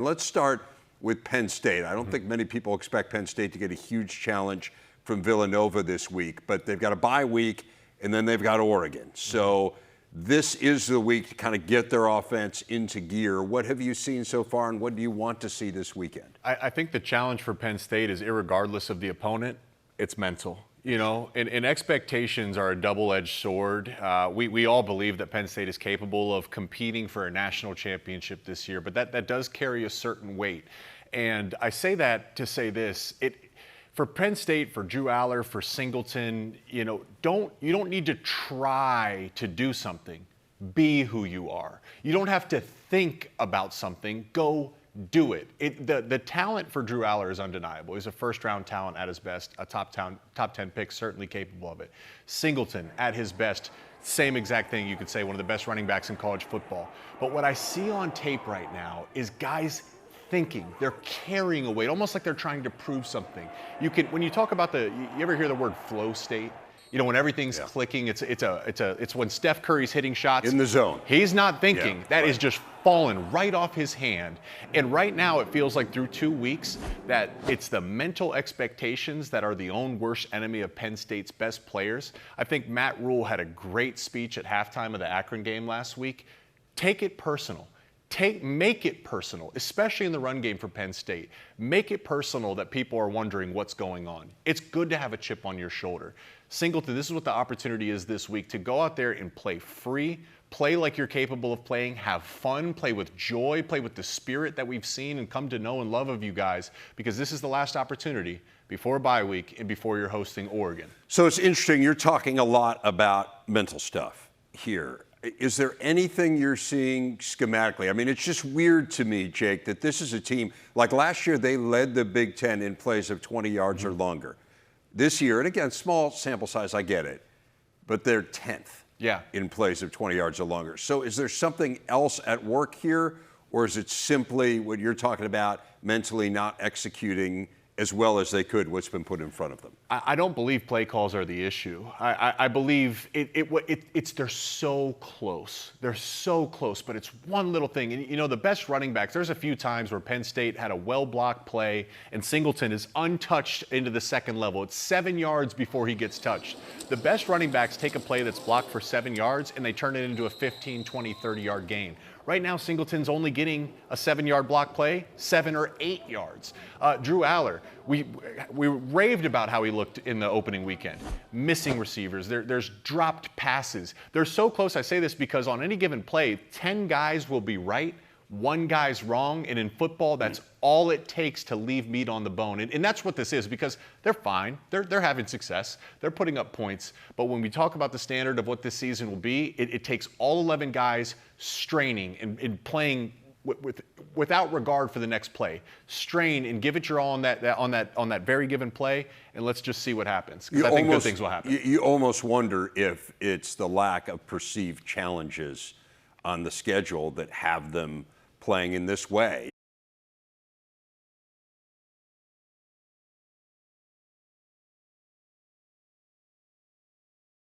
Let's start with Penn State. I don't think many people expect Penn State to get a huge challenge from Villanova this week, but they've got a bye week, and then they've got Oregon. So this is the week to kind of get their offense into gear. What have you seen so far, and what do you want to see this weekend? I think the challenge for Penn State is, irregardless of the opponent, it's mental. You know, and expectations are a double-edged sword. We all believe that Penn State is capable of competing for a national championship this year, but that does carry a certain weight. And I say that to say this: for Penn State, for Drew Aller, for Singleton, you don't need to try to do something. Be who you are. You don't have to think about something. Go do it. The talent for Drew Aller is undeniable. He's a first-round talent at his best, a top 10 pick, certainly capable of it. Singleton, at his best, same exact thing. You could say one of the best running backs in college football. But what I see on tape right now is guys thinking. They're carrying a weight, almost like they're trying to prove something. When you talk about you ever hear the word flow state? You know, when everything's clicking, it's when Steph Curry's hitting shots in the zone. He's not thinking. That is just falling right off his hand. And right now, it feels like through 2 weeks that it's the mental expectations that are the own worst enemy of Penn State's best players. I think Matt Rule had a great speech at halftime of the Akron game last week. Take it personal. Make it personal, especially in the run game for Penn State. Make it personal that people are wondering what's going on. It's good to have a chip on your shoulder. Singleton, this is what the opportunity is this week, to go out there and play free, play like you're capable of playing, have fun, play with joy, play with the spirit that we've seen and come to know and love of you guys, because this is the last opportunity before bye week and before you're hosting Oregon. So it's interesting, you're talking a lot about mental stuff here. Is there anything you're seeing schematically? I mean, it's just weird to me, Jake, that this is a team, like last year they led the Big Ten in plays of 20 yards or longer. This year, and again, small sample size, I get it, but they're 10th in plays of 20 yards or longer. So is there something else at work here, or is it simply what you're talking about, mentally not executing as well as they could what's been put in front of them? I don't believe play calls are the issue. I believe they're so close. They're so close, but it's one little thing. And, you know, the best running backs, there's a few times where Penn State had a well-blocked play and Singleton is untouched into the second level. It's 7 yards before he gets touched. The best running backs take a play that's blocked for 7 yards and they turn it into a 15, 20, 30-yard gain. Right now, Singleton's only getting a 7-yard block play, 7 or 8 yards. Drew Aller, we raved about how he looked in the opening weekend. Missing receivers, there's dropped passes. They're so close. I say this because on any given play, 10 guys will be right, 1 guy's wrong, and in football, that's all it takes to leave meat on the bone. And that's what this is, because they're fine. They're having success. They're putting up points. But when we talk about the standard of what this season will be, it takes all 11 guys straining and playing without regard for the next play. Strain and give it your all on that very given play, and let's just see what happens. Because I think good things will happen. You almost wonder if it's the lack of perceived challenges on the schedule that have them playing in this way.